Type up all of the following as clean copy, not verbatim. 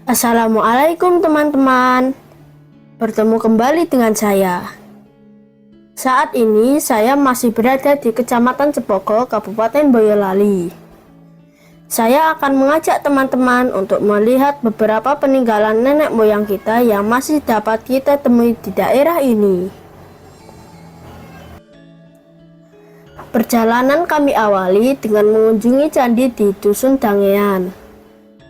Assalamualaikum teman-teman. Bertemu kembali dengan saya. Saat ini saya masih berada di Kecamatan Cepogo, Kabupaten Boyolali. Saya akan mengajak teman-teman untuk melihat beberapa peninggalan nenek moyang kita yang masih dapat kita temui di daerah ini. Perjalanan kami awali dengan mengunjungi candi di Dusun Dangean,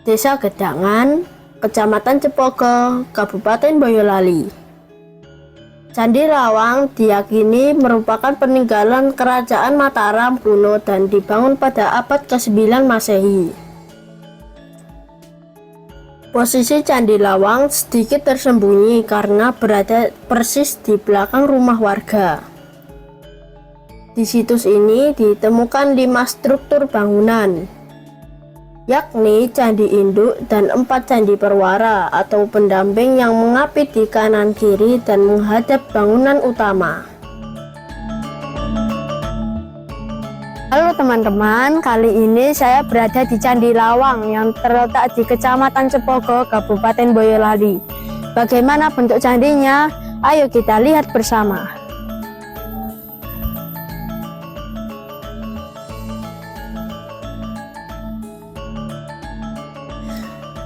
Desa Gedangan, Kecamatan Cepogo, Kabupaten Boyolali. Candi Lawang diyakini merupakan peninggalan Kerajaan Mataram kuno dan dibangun pada abad ke-9 Masehi. Posisi Candi Lawang sedikit tersembunyi karena berada persis di belakang rumah warga. Di situs ini ditemukan 5 struktur bangunan, yakni Candi Induk dan 4 Candi Perwara atau pendamping yang mengapit di kanan kiri dan menghadap bangunan utama. Halo teman-teman, kali ini saya berada di Candi Lawang yang terletak di Kecamatan Cepogo, Kabupaten Boyolali. Bagaimana bentuk candinya? Ayo kita lihat bersama.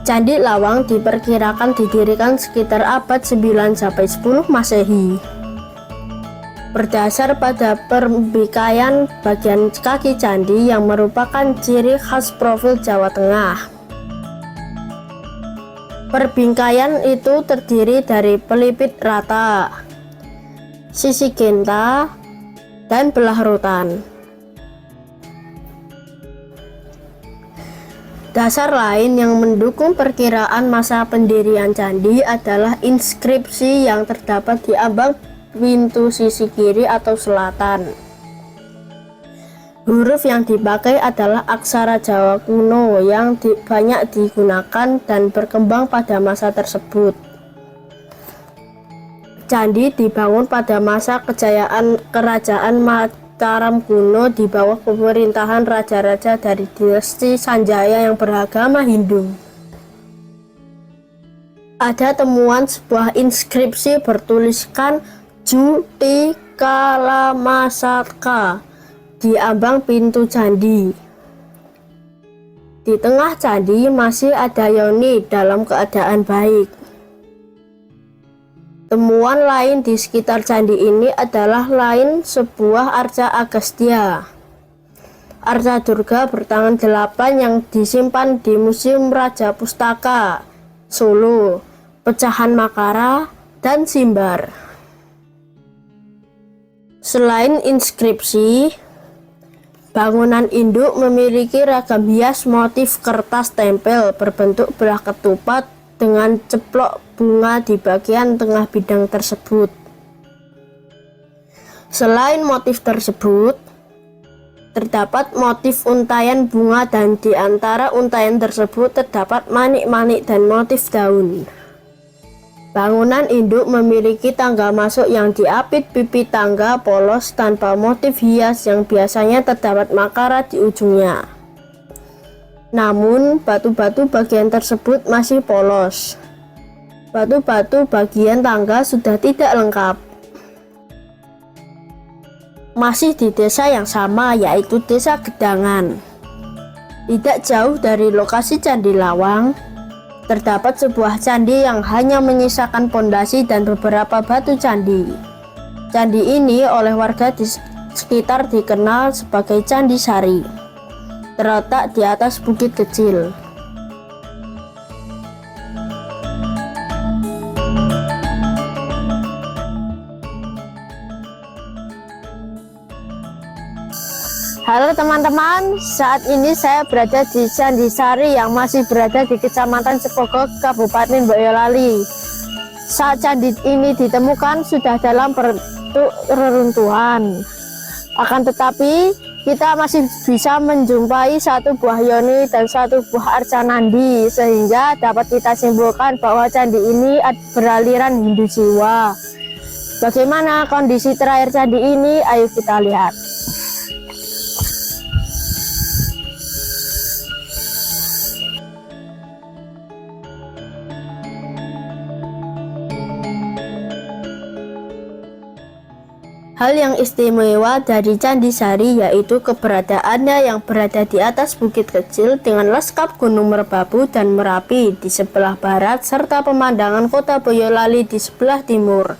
Candi Lawang diperkirakan didirikan sekitar abad 9-10 Masehi. Berdasar pada perbingkaian bagian kaki candi yang merupakan ciri khas profil Jawa Tengah. Perbingkaian itu terdiri dari pelipit rata, sisi genta, dan belah rotan. Dasar lain yang mendukung perkiraan masa pendirian candi adalah inskripsi yang terdapat di ambang pintu sisi kiri atau selatan. Huruf yang dipakai adalah aksara Jawa kuno yang banyak digunakan dan berkembang pada masa tersebut. Candi dibangun pada masa kejayaan Kerajaan Mataram kuno di bawah pemerintahan raja-raja dari dinasti Sanjaya yang beragama Hindu. Ada temuan sebuah inskripsi bertuliskan Juti Kalamasaka di ambang pintu candi. Di tengah candi masih ada Yoni dalam keadaan baik. Temuan lain di sekitar candi ini adalah sebuah arca Agastya, arca Durga bertangan 8 yang disimpan di Museum Raja Pustaka, Solo, pecahan Makara, dan Simbar. Selain inskripsi, bangunan induk memiliki ragam hias motif kertas tempel berbentuk belah ketupat dengan ceplok bunga di bagian tengah bidang tersebut. Selain motif tersebut, terdapat motif untaian bunga dan di antara untaian tersebut terdapat manik-manik dan motif daun. Bangunan induk memiliki tangga masuk yang diapit pipi tangga polos tanpa motif hias yang biasanya terdapat makara di ujungnya. Namun, batu-batu bagian tersebut masih polos. Batu-batu bagian tangga sudah tidak lengkap. Masih di desa yang sama, yaitu Desa Gedangan. Tidak jauh dari lokasi Candi Lawang, terdapat sebuah candi yang hanya menyisakan pondasi dan beberapa batu candi. Candi ini oleh warga di sekitar dikenal sebagai Candi Sari, terletak di atas bukit kecil. Halo teman-teman, saat ini saya berada di Candi Sari yang masih berada di Kecamatan Cepogo, Kabupaten Boyolali. Saat candi ini ditemukan sudah dalam bentuk reruntuhan. Akan tetapi kita masih bisa menjumpai satu buah Yoni dan satu buah arca Nandi, sehingga dapat kita simpulkan bahwa candi ini beraliran Hindu jiwa. Bagaimana kondisi terakhir candi ini? Ayo kita lihat. Hal yang istimewa dari Candi Sari yaitu keberadaannya yang berada di atas bukit kecil dengan leskap Gunung Merbabu dan Merapi di sebelah barat serta pemandangan kota Boyolali di sebelah timur,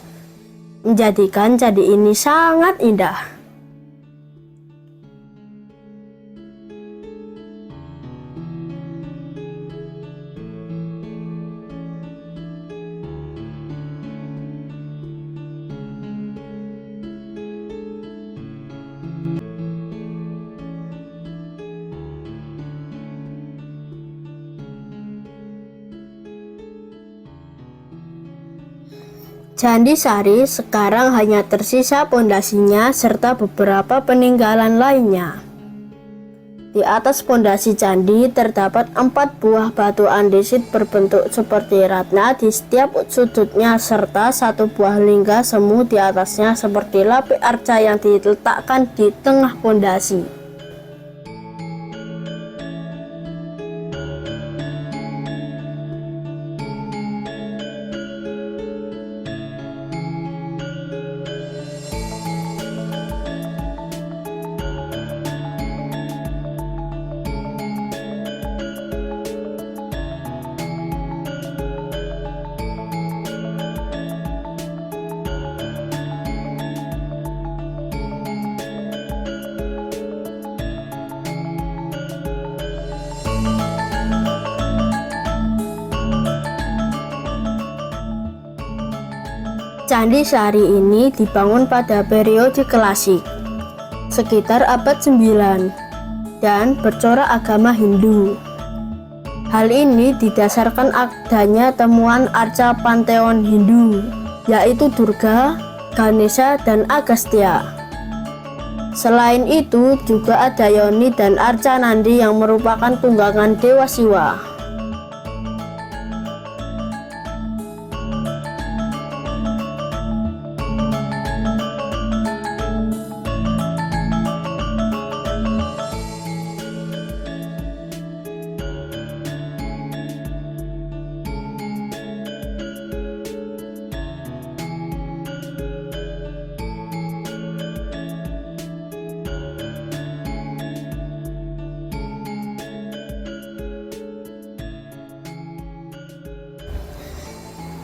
menjadikan candi ini sangat indah. Candi Sari sekarang hanya tersisa pondasinya serta beberapa peninggalan lainnya. Di atas pondasi candi terdapat 4 buah batu andesit berbentuk seperti ratna di setiap sudutnya serta 1 buah lingga semu di atasnya seperti lapi arca yang diletakkan di tengah pondasi. Candi Sari ini dibangun pada periode klasik, sekitar abad 9, dan bercorak agama Hindu. Hal ini didasarkan adanya temuan arca panteon Hindu, yaitu Durga, Ganesha, dan Agastya. Selain itu, juga ada Yoni dan arca Nandi yang merupakan tunggangan Dewa Siwa.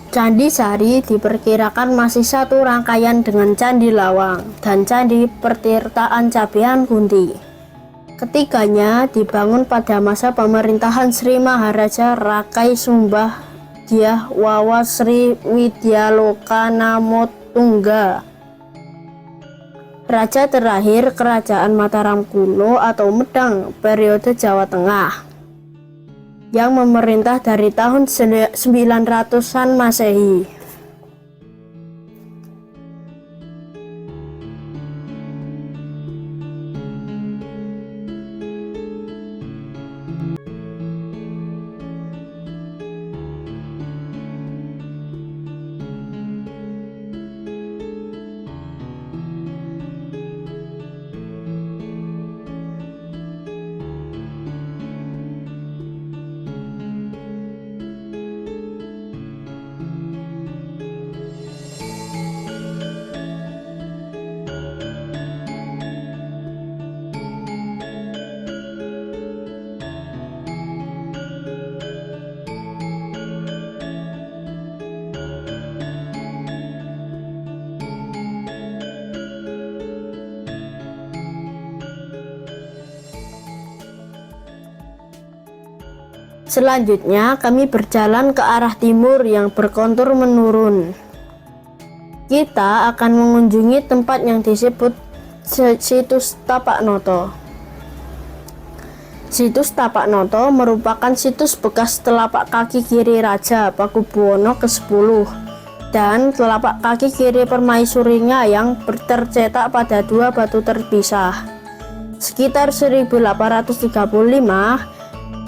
Candi Sari diperkirakan masih satu rangkaian dengan Candi Lawang dan Candi Pertirtaan Cabean Kunti. Ketiganya dibangun pada masa pemerintahan Sri Maharaja Rakai Sumbah Dyah Wawa Sri Widyaloka Namotungga, raja terakhir Kerajaan Mataram kuno atau Medang periode Jawa Tengah, yang memerintah dari tahun 900-an Masehi. Selanjutnya kami berjalan ke arah timur yang berkontur menurun. Kita akan mengunjungi tempat yang disebut Situs Tapak Noto. Situs Tapak Noto merupakan situs bekas telapak kaki kiri Raja Pakubuwono ke-10 dan telapak kaki kiri permaisurinya yang tercetak pada 2 batu terpisah. Sekitar 1835,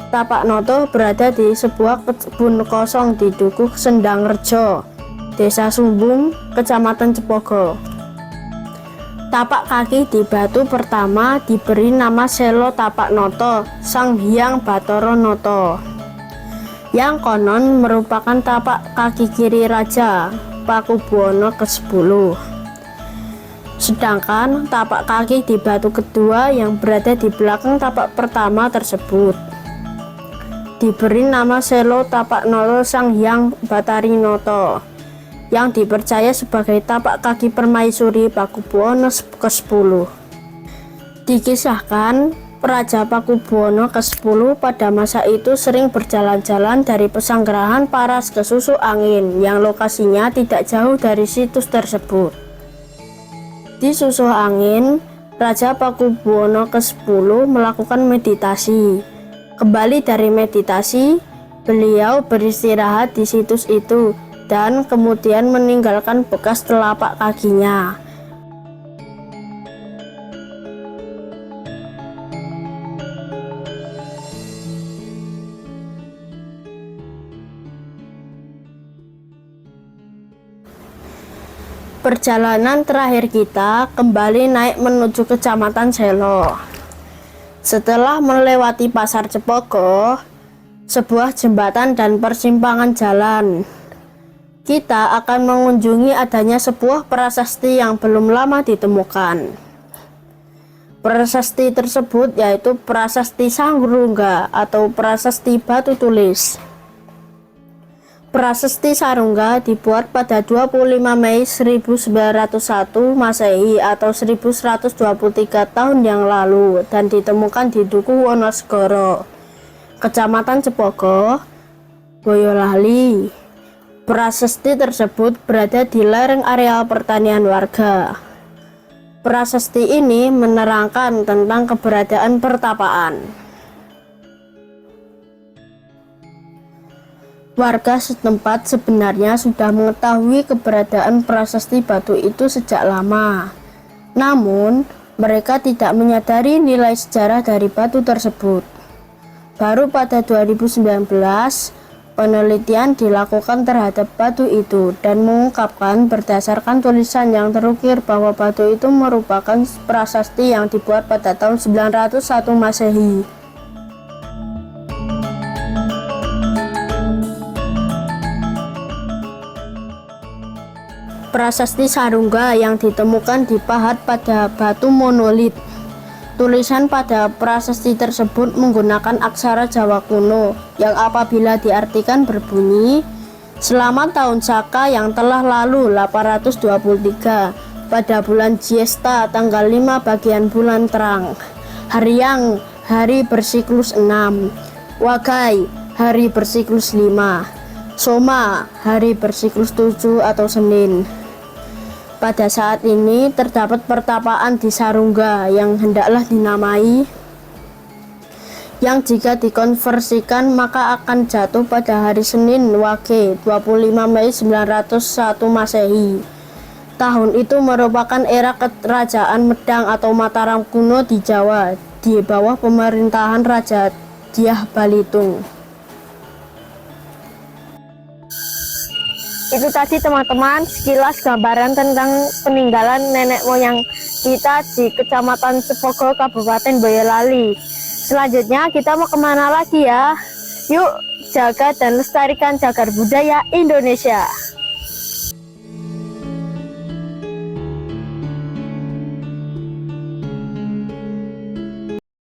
Tapak Noto berada di sebuah kebun kosong di Dukuh Sendangrejo, Desa Sumbung, Kecamatan Cepogo. Tapak kaki di batu pertama diberi nama Selo Tapak Noto Sang Hyang Bathara Noto, yang konon merupakan tapak kaki kiri Raja Pakubuwono ke-10. Sedangkan tapak kaki di batu kedua yang berada di belakang tapak pertama tersebut diberi nama Selo Tapak Noto Sang Hyang Batarinoto, yang dipercaya sebagai tapak kaki permaisuri Pakubuwono ke-10. Dikisahkan Raja Pakubuwono ke-10 pada masa itu sering berjalan-jalan dari Pesanggerahan Paras ke Susu Angin yang lokasinya tidak jauh dari situs tersebut. Di Susu Angin, Raja Pakubuwono ke-10 melakukan meditasi. Kembali dari meditasi, beliau beristirahat di situs itu dan kemudian meninggalkan bekas telapak kakinya. Perjalanan terakhir kita kembali naik menuju Kecamatan Selo. Setelah melewati Pasar Cepogo, sebuah jembatan dan persimpangan jalan, kita akan mengunjungi adanya sebuah prasasti yang belum lama ditemukan. Prasasti tersebut yaitu Prasasti Sarungga atau Prasasti Batu Tulis. Prasasti Sarungga dibuat pada 25 Mei 1901 Masehi atau 1123 tahun yang lalu dan ditemukan di Duku Wonosegoro, Kecamatan Cepogo, Boyolali. Prasasti tersebut berada di lereng areal pertanian warga. Prasasti ini menerangkan tentang keberadaan pertapaan. Warga setempat sebenarnya sudah mengetahui keberadaan prasasti batu itu sejak lama. Namun, mereka tidak menyadari nilai sejarah dari batu tersebut. Baru pada 2019, penelitian dilakukan terhadap batu itu dan mengungkapkan berdasarkan tulisan yang terukir bahwa batu itu merupakan prasasti yang dibuat pada tahun 901 Masehi. Prasasti Sarungga yang ditemukan dipahat pada batu monolit. Tulisan pada prasasti tersebut menggunakan aksara Jawa kuno yang apabila diartikan berbunyi, "Selamat tahun Saka yang telah lalu 823 pada bulan Jiesta tanggal 5 bagian bulan terang. Haryang hari bersiklus 6, Wagai hari bersiklus 5, Soma hari bersiklus 7 atau Senin." Pada saat ini terdapat pertapaan di Sarungga yang hendaklah dinamai, yang jika dikonversikan maka akan jatuh pada hari Senin Wage 25 Mei 901 Masehi. Tahun itu merupakan era kerajaan Medang atau Mataram kuno di Jawa di bawah pemerintahan Raja Dyah Balitung. Itu tadi teman-teman sekilas gambaran tentang peninggalan nenek moyang kita di Kecamatan Cepogo, Kabupaten Boyolali. Selanjutnya kita mau kemana lagi ya? Yuk jaga dan lestarikan cagar budaya Indonesia.